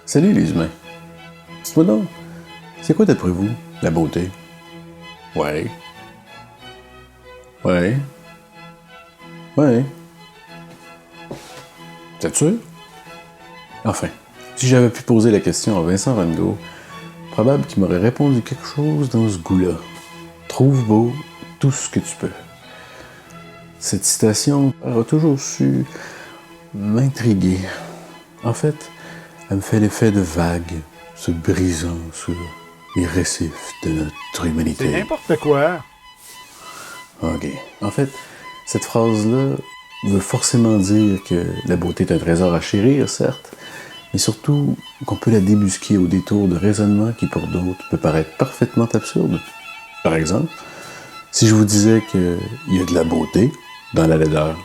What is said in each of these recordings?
Salut les humains. Dites-moi donc, c'est quoi d'après vous, la beauté? Ouais. Ouais. Ouais. T'es sûr? Enfin, si j'avais pu poser la question à Vincent Van Gogh, probable qu'il m'aurait répondu quelque chose dans ce goût-là. Trouve beau tout ce que tu peux. Cette citation a toujours su m'intriguer. En fait, elle me fait l'effet de vagues se brisant sur les récifs de notre humanité. C'est n'importe quoi. OK. En fait, cette phrase-là veut forcément dire que la beauté est un trésor à chérir, certes, mais surtout qu'on peut la débusquer au détour de raisonnements qui, pour d'autres, peut paraître parfaitement absurdes. Par exemple, si je vous disais qu'il y a de la beauté dans la laideur.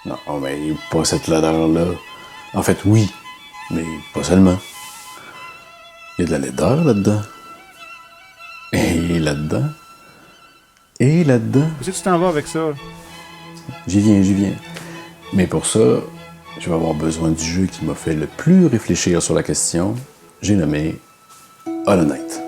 Non, mais pas cette laideur-là. En fait, oui, mais pas seulement. Il y a de la laideur là-dedans. Et là-dedans. Et là-dedans. Où est-ce que tu t'en vas avec ça? J'y viens. Mais pour ça, je vais avoir besoin du jeu qui m'a fait le plus réfléchir sur la question. J'ai nommé Hollow Knight.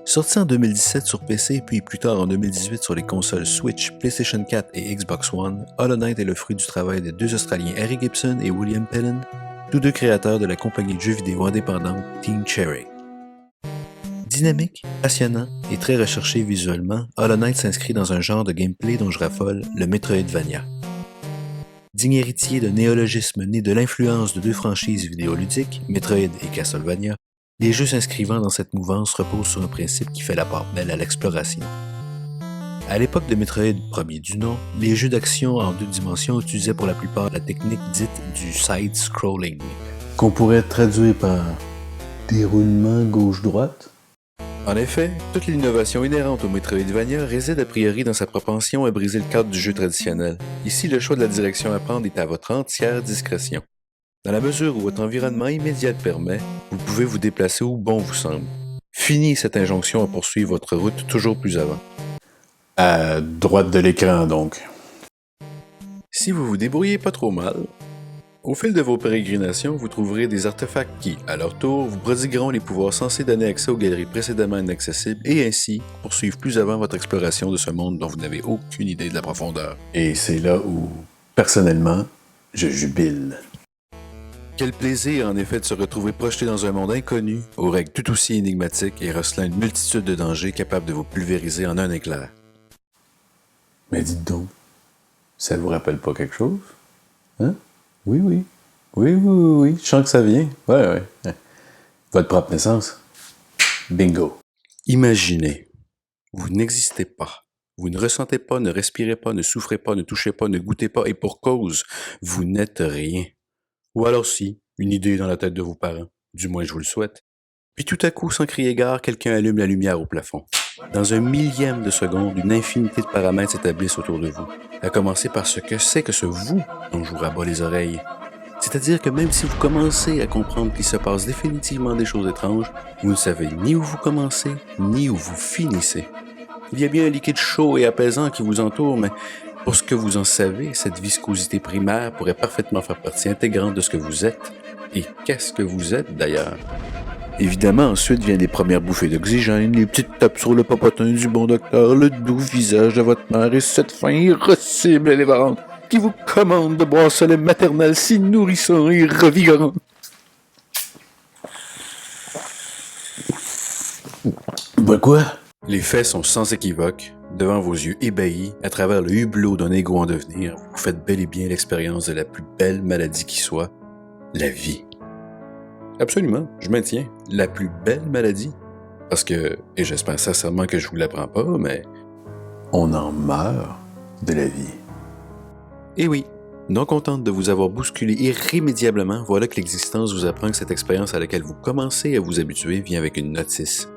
Sorti en 2017 sur PC puis plus tard en 2018 sur les consoles Switch, PlayStation 4 et Xbox One, Hollow Knight est le fruit du travail des deux Australiens Harry Gibson et William Pellen, tous deux créateurs de la compagnie de jeux vidéo indépendante Team Cherry. Dynamique, passionnant et très recherché visuellement, Hollow Knight s'inscrit dans un genre de gameplay dont je raffole, le Metroidvania. Digne héritier d'un néologisme né de l'influence de deux franchises vidéoludiques, Metroid et Castlevania, les jeux s'inscrivant dans cette mouvance reposent sur un principe qui fait la part belle à l'exploration. À l'époque de Metroid premier du nom, les jeux d'action en 2 dimensions utilisaient pour la plupart la technique dite du side-scrolling. Qu'on pourrait traduire par déroulement gauche-droite. En effet, toute l'innovation inhérente au Metroidvania réside a priori dans sa propension à briser le cadre du jeu traditionnel. Ici, le choix de la direction à prendre est à votre entière discrétion. Dans la mesure où votre environnement immédiat le permet, vous pouvez vous déplacer où bon vous semble. Fini cette injonction à poursuivre votre route toujours plus avant. À droite de l'écran, donc. Si vous vous débrouillez pas trop mal, au fil de vos pérégrinations, vous trouverez des artefacts qui, à leur tour, vous prodigueront les pouvoirs censés donner accès aux galeries précédemment inaccessibles et ainsi poursuivre plus avant votre exploration de ce monde dont vous n'avez aucune idée de la profondeur. Et c'est là où, personnellement, je jubile. Quel plaisir en effet de se retrouver projeté dans un monde inconnu, aux règles tout aussi énigmatiques et recelant une multitude de dangers capables de vous pulvériser en un éclair. Mais dites donc, ça vous rappelle pas quelque chose? Hein? Oui. Je sens que ça vient. Ouais. Votre propre naissance. Bingo. Imaginez, vous n'existez pas. Vous ne ressentez pas, ne respirez pas, ne souffrez pas, ne touchez pas, ne goûtez pas, et pour cause, vous n'êtes rien. Ou alors si, une idée dans la tête de vos parents, du moins je vous le souhaite. Puis tout à coup, sans crier gare, quelqu'un allume la lumière au plafond. Dans un millième de seconde, une infinité de paramètres s'établissent autour de vous, à commencer par ce que c'est que ce vous dont je vous rabats les oreilles. C'est-à-dire que même si vous commencez à comprendre qu'il se passe définitivement des choses étranges, vous ne savez ni où vous commencez, ni où vous finissez. Il y a bien un liquide chaud et apaisant qui vous entoure, mais pour ce que vous en savez, cette viscosité primaire pourrait parfaitement faire partie intégrante de ce que vous êtes. Et qu'est-ce que vous êtes d'ailleurs? Évidemment, ensuite viennent les premières bouffées d'oxygène, les petites tapes sur le popotin du bon docteur, le doux visage de votre mère et cette faim irascible et dévorante qui vous commande de boire ce lait maternel si nourrissant et revigorant. Bah quoi? Les faits sont sans équivoque. Devant vos yeux ébahis, à travers le hublot d'un égo en devenir, vous faites bel et bien l'expérience de la plus belle maladie qui soit, la vie. Absolument, je maintiens, la plus belle maladie. Parce que, et j'espère sincèrement que je vous l'apprends pas, mais... On en meurt de la vie. Eh oui, non contente de vous avoir bousculé irrémédiablement, voilà que l'existence vous apprend que cette expérience à laquelle vous commencez à vous habituer vient avec une notice.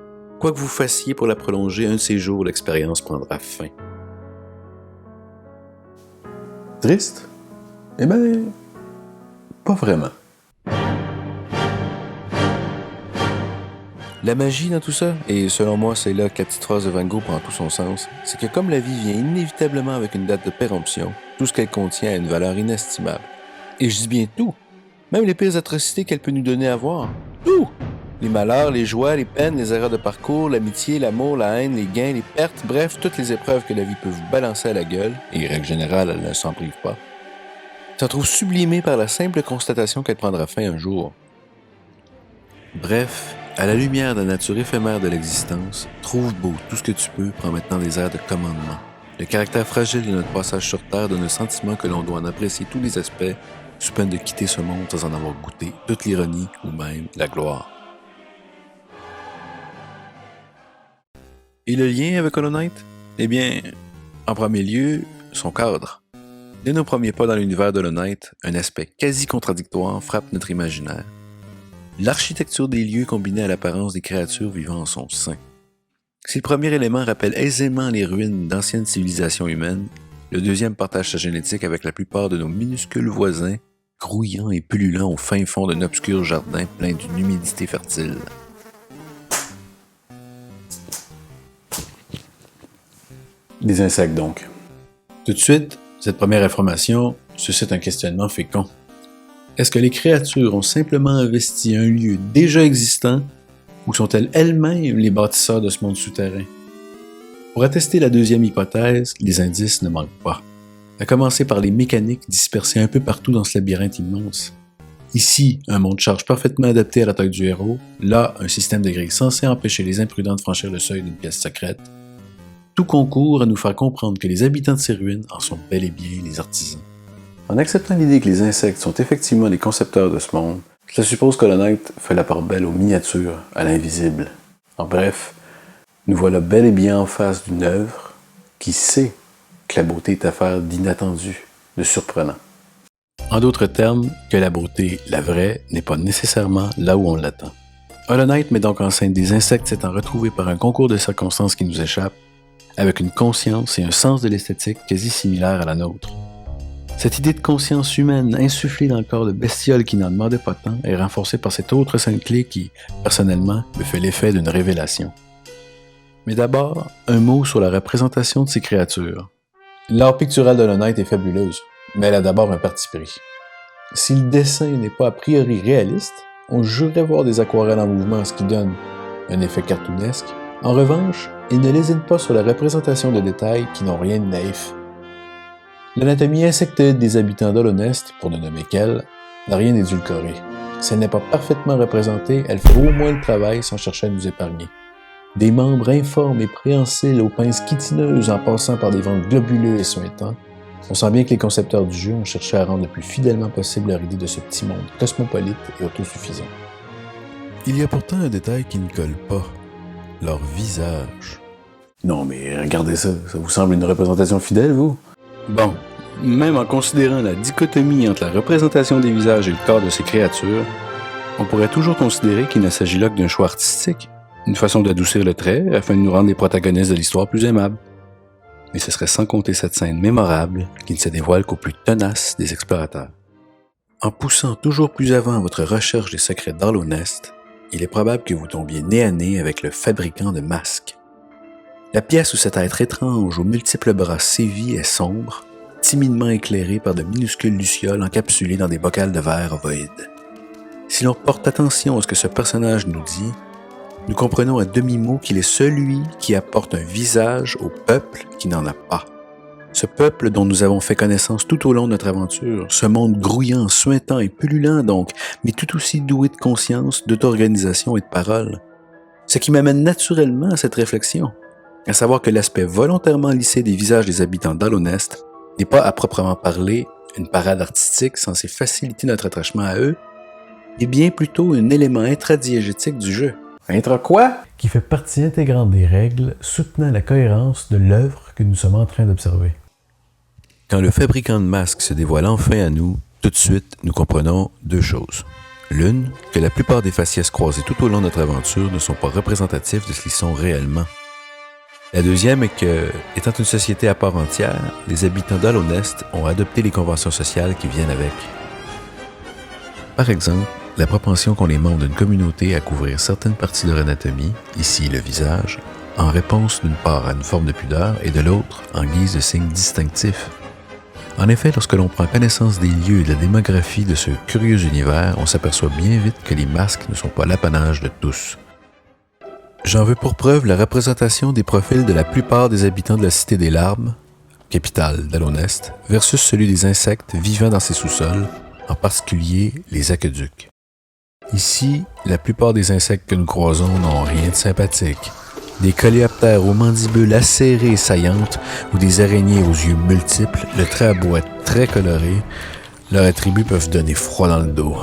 Quoi que vous fassiez pour la prolonger, un de ces jours, l'expérience prendra fin. Triste? Eh ben, Pas vraiment. La magie dans tout ça, et selon moi c'est là que la petite phrase de Van Gogh prend tout son sens, c'est que comme la vie vient inévitablement avec une date de péremption, tout ce qu'elle contient a une valeur inestimable. Et je dis bien tout, même les pires atrocités qu'elle peut nous donner à voir. Tout! Les malheurs, les joies, les peines, les erreurs de parcours, l'amitié, l'amour, la haine, les gains, les pertes, bref, toutes les épreuves que la vie peut vous balancer à la gueule, et règle générale, elle ne s'en prive pas, s'en trouve sublimée par la simple constatation qu'elle prendra fin un jour. Bref, à la lumière de la nature éphémère de l'existence, trouve beau tout ce que tu peux, prends maintenant des airs de commandement. Le caractère fragile de notre passage sur Terre donne le sentiment que l'on doit en apprécier tous les aspects, sous peine de quitter ce monde sans en avoir goûté toute l'ironie ou même la gloire. Et le lien avec Hollow Knight? Eh bien, en premier lieu, son cadre. Dès nos premiers pas dans l'univers d'Hollow Knight, un aspect quasi contradictoire frappe notre imaginaire. L'architecture des lieux combinée à l'apparence des créatures vivant en son sein. Si le premier élément rappelle aisément les ruines d'anciennes civilisations humaines, le deuxième partage sa génétique avec la plupart de nos minuscules voisins, grouillant et pullulant au fin fond d'un obscur jardin plein d'une humidité fertile. Des insectes, donc. Tout de suite, cette première information suscite un questionnement fécond. Est-ce que les créatures ont simplement investi un lieu déjà existant ou sont-elles elles-mêmes les bâtisseurs de ce monde souterrain? Pour attester la deuxième hypothèse, les indices ne manquent pas. À commencer par les mécaniques dispersées un peu partout dans ce labyrinthe immense. Ici, un monte charge parfaitement adapté à la taille du héros, là, un système de grilles censé empêcher les imprudents de franchir le seuil d'une pièce secrète. Tout concourt à nous faire comprendre que les habitants de ces ruines en sont bel et bien les artisans. En acceptant l'idée que les insectes sont effectivement les concepteurs de ce monde, cela suppose qu'Hollow Knight fait la part belle aux miniatures, à l'invisible. En bref, nous voilà bel et bien en face d'une œuvre qui sait que la beauté est affaire d'inattendu, de surprenant. En d'autres termes, que la beauté, la vraie, n'est pas nécessairement là où on l'attend. Hollow Knight met donc en scène des insectes s'étant retrouvés par un concours de circonstances qui nous échappe, avec une conscience et un sens de l'esthétique quasi similaires à la nôtre. Cette idée de conscience humaine insufflée dans le corps de bestioles qui n'en demandaient pas tant est renforcée par cette autre scène clé qui, personnellement, me fait l'effet d'une révélation. Mais d'abord, un mot sur la représentation de ces créatures. L'art pictural de Hollow Knight est fabuleuse, mais elle a d'abord un parti pris. Si le dessin n'est pas a priori réaliste, on jurerait voir des aquarelles en mouvement, ce qui donne un effet cartoonesque. En revanche, il ne lésine pas sur la représentation de détails qui n'ont rien de naïf. L'anatomie insectoïde des habitants d'Hollow Nest, pour ne nommer qu'elle, n'a rien d'édulcoré. Si elle n'est pas parfaitement représentée, elle fait au moins le travail sans chercher à nous épargner. Des membres informes et préhensiles aux pinces chitineuses en passant par des ventres globuleux et suintants, on sent bien que les concepteurs du jeu ont cherché à rendre le plus fidèlement possible leur idée de ce petit monde cosmopolite et autosuffisant. Il y a pourtant un détail qui ne colle pas. Leur visage. Non, mais regardez ça, ça vous semble une représentation fidèle, vous? Bon, même en considérant la dichotomie entre la représentation des visages et le corps de ces créatures, on pourrait toujours considérer qu'il ne s'agit là que d'un choix artistique, une façon d'adoucir le trait afin de nous rendre les protagonistes de l'histoire plus aimables. Mais ce serait sans compter cette scène mémorable qui ne se dévoile qu'aux plus tenaces des explorateurs. En poussant toujours plus avant votre recherche des secrets d'Hollow Nest, il est probable que vous tombiez nez à nez avec le fabricant de masques. La pièce où cet être étrange aux multiples bras sévit est sombre, timidement éclairée par de minuscules lucioles encapsulées dans des bocals de verre ovoïdes. Si l'on porte attention à ce que ce personnage nous dit, nous comprenons à demi-mot qu'il est celui qui apporte un visage au peuple qui n'en a pas. Ce peuple dont nous avons fait connaissance tout au long de notre aventure, ce monde grouillant, suintant et pullulant donc, mais tout aussi doué de conscience, d'auto-organisation et de parole. Ce qui m'amène naturellement à cette réflexion, à savoir que l'aspect volontairement lissé des visages des habitants d'Hollow Nest n'est pas à proprement parler une parade artistique censée faciliter notre attachement à eux, mais bien plutôt un élément intradiégétique du jeu. Intra quoi? Qui fait partie intégrante des règles soutenant la cohérence de l'œuvre que nous sommes en train d'observer. Quand le fabricant de masques se dévoile enfin à nous, tout de suite, nous comprenons deux choses. L'une, que la plupart des faciès croisés tout au long de notre aventure ne sont pas représentatifs de ce qu'ils sont réellement. La deuxième est que, étant une société à part entière, les habitants d'Hollow Nest ont adopté les conventions sociales qui viennent avec. Par exemple, la propension qu'ont les membres d'une communauté à couvrir certaines parties de leur anatomie, ici le visage, en réponse d'une part à une forme de pudeur et de l'autre en guise de signe distinctif. En effet, lorsque l'on prend connaissance des lieux et de la démographie de ce curieux univers, on s'aperçoit bien vite que les masques ne sont pas l'apanage de tous. J'en veux pour preuve la représentation des profils de la plupart des habitants de la Cité des Larmes, capitale d'Alonest, versus celui des insectes vivant dans ses sous-sols, en particulier les aqueducs. Ici, la plupart des insectes que nous croisons n'ont rien de sympathique. Des coléoptères aux mandibules acérées et saillantes ou des araignées aux yeux multiples, le trait à boîte très coloré, leurs attributs peuvent donner froid dans le dos.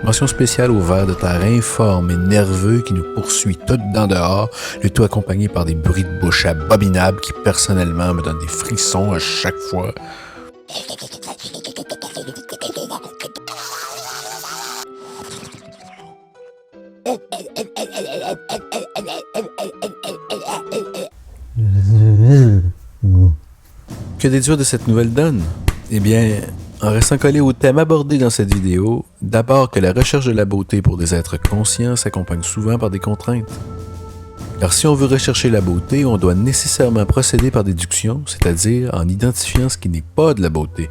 Mention spéciale aux vers de terre informes et nerveux qui nous poursuit tout dedans dehors, le tout accompagné par des bruits de bouche abominables qui personnellement me donnent des frissons à chaque fois. Que déduire de cette nouvelle donne? Eh bien, en restant collé au thème abordé dans cette vidéo, d'abord que la recherche de la beauté pour des êtres conscients s'accompagne souvent par des contraintes. Car si on veut rechercher la beauté, on doit nécessairement procéder par déduction, c'est-à-dire en identifiant ce qui n'est pas de la beauté,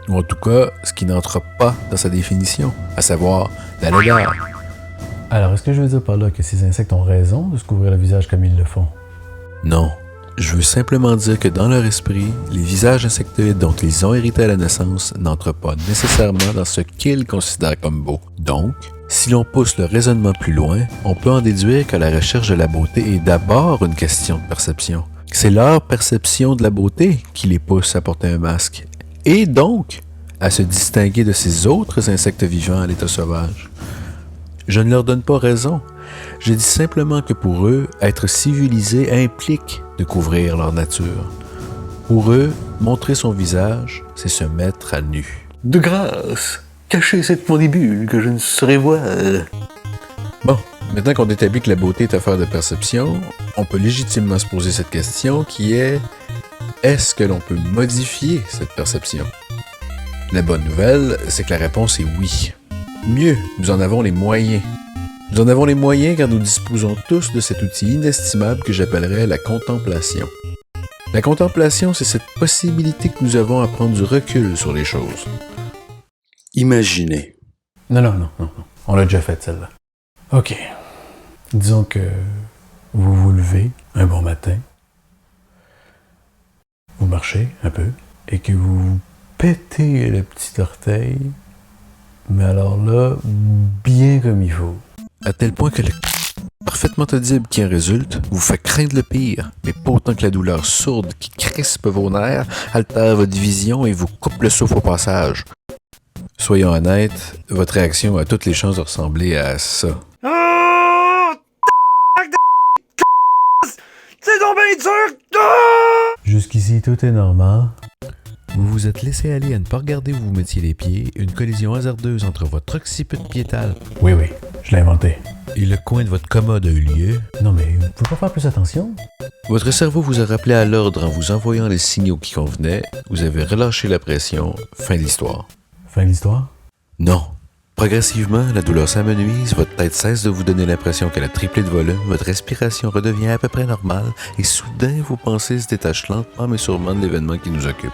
ou en tout cas ce qui n'entre pas dans sa définition, à savoir la laideur. Alors, est-ce que je veux dire par là que ces insectes ont raison de se couvrir le visage comme ils le font? Non. Je veux simplement dire que dans leur esprit, les visages insectoïdes dont ils ont hérité à la naissance n'entrent pas nécessairement dans ce qu'ils considèrent comme beau. Donc, si l'on pousse le raisonnement plus loin, on peut en déduire que la recherche de la beauté est d'abord une question de perception. C'est leur perception de la beauté qui les pousse à porter un masque, et donc à se distinguer de ces autres insectes vivants à l'état sauvage. Je ne leur donne pas raison. Je dis simplement que pour eux, être civilisé implique de couvrir leur nature. Pour eux, montrer son visage, c'est se mettre à nu. De grâce, cachez cette mandibule que je ne saurais voir. Bon, maintenant qu'on établit que la beauté est affaire de perception, on peut légitimement se poser cette question qui est: est-ce que l'on peut modifier cette perception? La bonne nouvelle, c'est que la réponse est oui. Mieux, nous en avons les moyens. Nous en avons les moyens car nous disposons tous de cet outil inestimable que j'appellerais la contemplation. La contemplation, c'est cette possibilité que nous avons à prendre du recul sur les choses. Imaginez. Non. On l'a déjà fait, celle-là. OK. Disons que vous vous levez un bon matin, vous marchez un peu, et que vous pétez le petit orteil, mais alors là, bien comme il faut. À tel point que le parfaitement audible qui en résulte vous fait craindre le pire, mais pas autant que la douleur sourde qui crispe vos nerfs, altère votre vision et vous coupe le souffle au passage. Soyons honnêtes, votre réaction a toutes les chances de ressembler à ça. C'est donc bien dur! Jusqu'ici, tout est normal. Vous vous êtes laissé aller à ne pas regarder où vous mettiez les pieds, une collision hasardeuse entre votre occiput piétal Oui, je l'ai inventé. et le coin de votre commode a eu lieu. Non, mais vous pouvez pas faire plus attention? Votre cerveau vous a rappelé à l'ordre en vous envoyant les signaux qui convenaient, vous avez relâché la pression, fin de l'histoire. Fin de l'histoire? Non. Progressivement, la douleur s'amenuise, votre tête cesse de vous donner l'impression qu'elle a triplé de volume, votre respiration redevient à peu près normale, et soudain vos pensées se détachent lentement mais sûrement de l'événement qui nous occupe.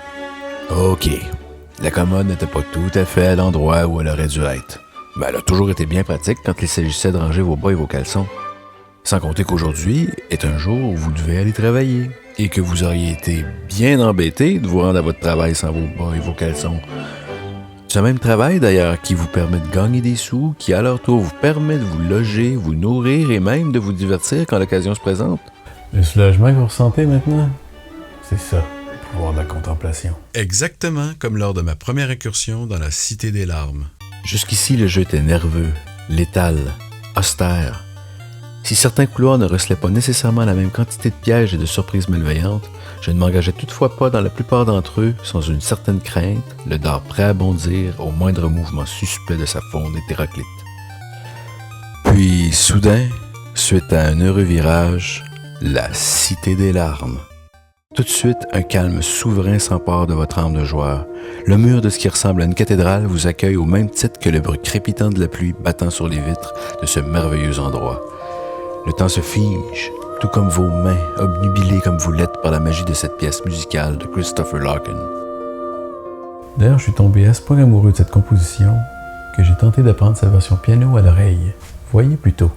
OK. La commode n'était pas tout à fait à l'endroit où elle aurait dû être. Mais elle a toujours été bien pratique quand il s'agissait de ranger vos bas et vos caleçons. Sans compter qu'aujourd'hui est un jour où vous devez aller travailler et que vous auriez été bien embêté de vous rendre à votre travail sans vos bas et vos caleçons. Ce même travail d'ailleurs qui vous permet de gagner des sous, qui à leur tour vous permet de vous loger, vous nourrir et même de vous divertir quand l'occasion se présente. Le soulagement que vous ressentez maintenant, c'est ça, le pouvoir de la contemplation. Exactement comme lors de ma première incursion dans la Cité des Larmes. Jusqu'ici, le jeu était nerveux, létal, austère. Si certains couloirs ne recelaient pas nécessairement la même quantité de pièges et de surprises malveillantes, je ne m'engageais toutefois pas dans la plupart d'entre eux sans une certaine crainte, le dard prêt à bondir au moindre mouvement suspect de sa faune hétéroclite. Puis, soudain, suite à un heureux virage, la Cité des Larmes. Tout de suite, un calme souverain s'empare de votre âme de joueur. Le mur de ce qui ressemble à une cathédrale vous accueille au même titre que le bruit crépitant de la pluie battant sur les vitres de ce merveilleux endroit. Le temps se fige, tout comme vos mains, obnubilées comme vous l'êtes par la magie de cette pièce musicale de Christopher Larkin. D'ailleurs, je suis tombé à ce point amoureux de cette composition que j'ai tenté d'apprendre sa version piano à l'oreille. Voyez plutôt.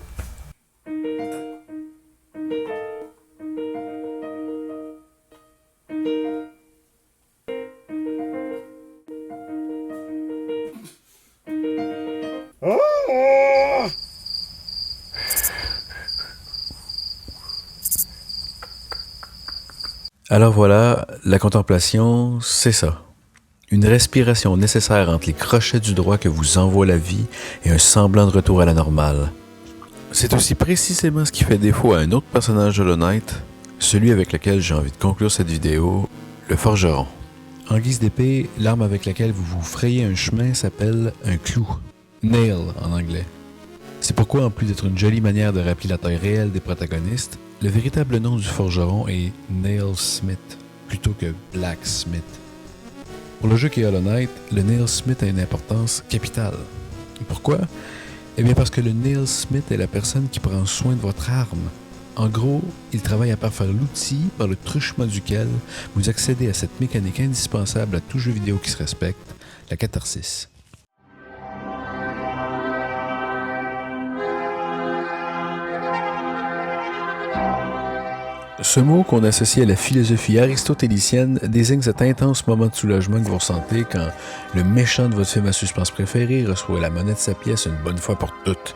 Alors voilà, la contemplation, c'est ça. Une respiration nécessaire entre les crochets du droit que vous envoie la vie et un semblant de retour à la normale. C'est aussi précisément ce qui fait défaut à un autre personnage de Hollow Knight, celui avec lequel j'ai envie de conclure cette vidéo, le forgeron. En guise d'épée, l'arme avec laquelle vous vous frayez un chemin s'appelle un clou, nail en anglais. C'est pourquoi, en plus d'être une jolie manière de rappeler la taille réelle des protagonistes, le véritable nom du forgeron est Nailsmith, plutôt que Blacksmith. Pour le jeu qui est Hollow Knight, le Nailsmith a une importance capitale. Pourquoi? Eh bien parce que le Nailsmith est la personne qui prend soin de votre arme. En gros, il travaille à parfaire l'outil par le truchement duquel vous accédez à cette mécanique indispensable à tout jeu vidéo qui se respecte, la catharsis. Ce mot qu'on associe à la philosophie aristotélicienne désigne cet intense moment de soulagement que vous ressentez quand le méchant de votre film à suspense préféré reçoit la monnaie de sa pièce une bonne fois pour toutes.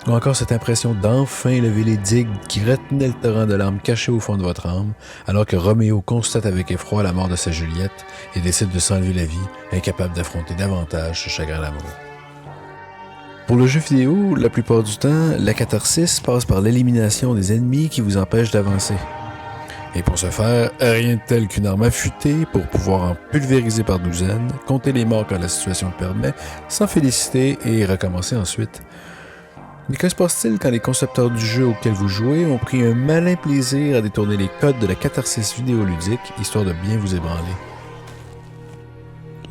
Ou encore cette impression d'enfin lever les digues qui retenaient le torrent de larmes caché au fond de votre âme, alors que Roméo constate avec effroi la mort de sa Juliette et décide de s'enlever la vie, incapable d'affronter davantage ce chagrin d'amour. Pour le jeu vidéo, la plupart du temps, la catharsis passe par l'élimination des ennemis qui vous empêchent d'avancer. Et pour ce faire, rien de tel qu'une arme affûtée pour pouvoir en pulvériser par douzaines, compter les morts quand la situation le permet, s'en féliciter et recommencer ensuite. Mais que se passe-t-il quand les concepteurs du jeu auquel vous jouez ont pris un malin plaisir à détourner les codes de la catharsis vidéoludique, histoire de bien vous ébranler?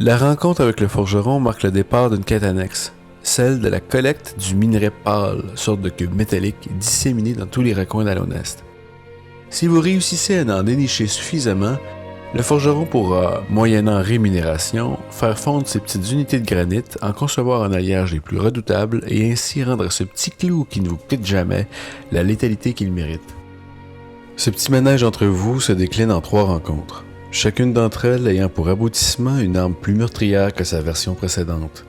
La rencontre avec le forgeron marque le départ d'une quête annexe, celle de la collecte du minerai pâle, sorte de cube métallique disséminé dans tous les recoins d'Alonest. Si vous réussissez à en dénicher suffisamment, le forgeron pourra, moyennant rémunération, faire fondre ces petites unités de granit, en concevoir un alliage les plus redoutables et ainsi rendre à ce petit clou qui ne vous quitte jamais la létalité qu'il mérite. Ce petit manège entre vous se décline en 3 rencontres, chacune d'entre elles ayant pour aboutissement une arme plus meurtrière que sa version précédente.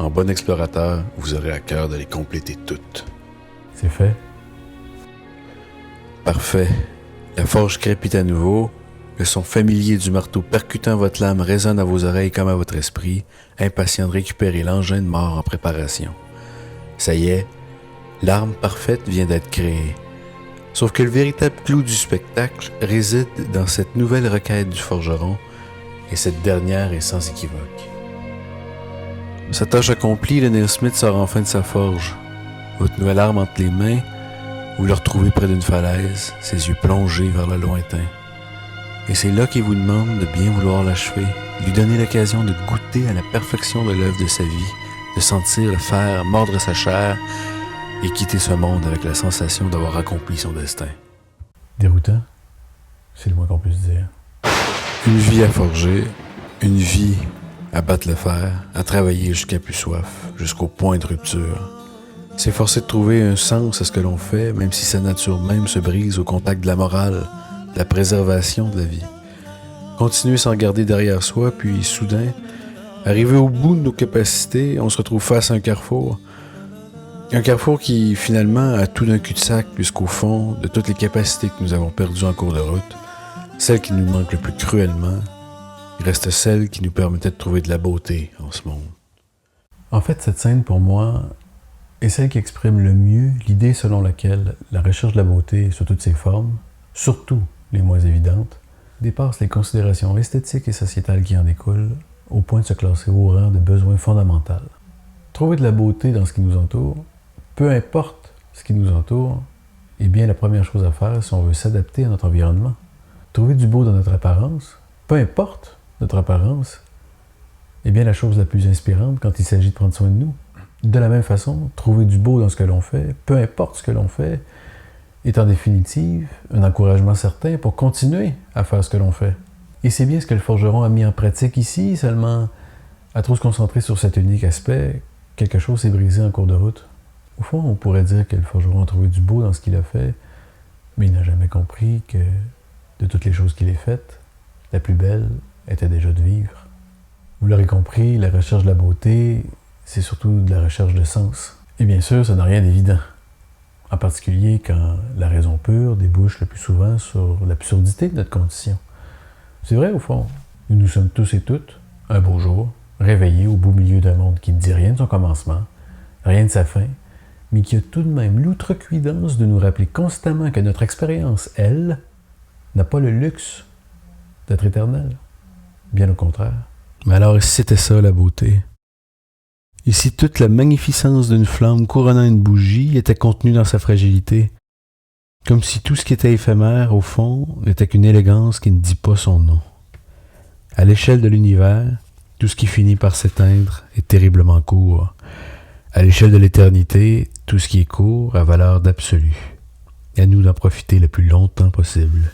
En bon explorateur, vous aurez à cœur de les compléter toutes. C'est fait. Parfait. La forge crépite à nouveau. Le son familier du marteau percutant votre lame résonne à vos oreilles comme à votre esprit, impatient de récupérer l'engin de mort en préparation. Ça y est, l'arme parfaite vient d'être créée. Sauf que le véritable clou du spectacle réside dans cette nouvelle requête du forgeron, et cette dernière est sans équivoque. Sa tâche accomplie, le Nailsmith sort enfin de sa forge. Votre nouvelle arme entre les mains, vous le retrouvez près d'une falaise, ses yeux plongés vers le lointain. Et c'est là qu'il vous demande de bien vouloir l'achever, lui donner l'occasion de goûter à la perfection de l'œuvre de sa vie, de sentir le fer mordre sa chair et quitter ce monde avec la sensation d'avoir accompli son destin. Déroutant, c'est le moins qu'on puisse dire. Une vie à forger, une vie à battre le fer, à travailler jusqu'à plus soif, jusqu'au point de rupture. S'efforcer de trouver un sens à ce que l'on fait, même si sa nature même se brise au contact de la morale, de la préservation de la vie. Continuer sans garder derrière soi, puis soudain, arriver au bout de nos capacités, on se retrouve face à un carrefour. Un carrefour qui, finalement, a tout d'un cul-de-sac, puisqu'au fond, de toutes les capacités que nous avons perdues en cours de route, celle qui nous manque le plus cruellement, il reste celle qui nous permettait de trouver de la beauté en ce monde. En fait, cette scène, pour moi, est celle qui exprime le mieux l'idée selon laquelle la recherche de la beauté sous toutes ses formes, surtout les moins évidentes, dépasse les considérations esthétiques et sociétales qui en découlent, au point de se classer au rang de besoin fondamental. Trouver de la beauté dans ce qui nous entoure, peu importe ce qui nous entoure, est bien la première chose à faire si on veut s'adapter à notre environnement. trouver du beau dans notre apparence, peu importe notre apparence, est bien la chose la plus inspirante quand il s'agit de prendre soin de nous. De la même façon, trouver du beau dans ce que l'on fait, peu importe ce que l'on fait, est en définitive un encouragement certain pour continuer à faire ce que l'on fait. Et c'est bien ce que le forgeron a mis en pratique ici, seulement à trop se concentrer sur cet unique aspect, quelque chose s'est brisé en cours de route. Au fond, on pourrait dire que le forgeron a trouvé du beau dans ce qu'il a fait, mais il n'a jamais compris que, de toutes les choses qu'il ait faites, la plus belle était déjà de vivre. Vous l'aurez compris, la recherche de la beauté, c'est surtout de la recherche de sens. Et bien sûr, ça n'a rien d'évident. En particulier quand la raison pure débouche le plus souvent sur l'absurdité de notre condition. C'est vrai, au fond, nous sommes tous et toutes, un beau jour, réveillés au beau milieu d'un monde qui ne dit rien de son commencement, rien de sa fin, mais qui a tout de même l'outrecuidance de nous rappeler constamment que notre expérience, elle, n'a pas le luxe d'être éternelle. Bien au contraire. Mais alors, si c'était ça, la beauté? Et si toute la magnificence d'une flamme couronnant une bougie était contenue dans sa fragilité? Comme si tout ce qui était éphémère, au fond, n'était qu'une élégance qui ne dit pas son nom. À l'échelle de l'univers, tout ce qui finit par s'éteindre est terriblement court. À l'échelle de l'éternité, tout ce qui est court a valeur d'absolu. À nous d'en profiter le plus longtemps possible.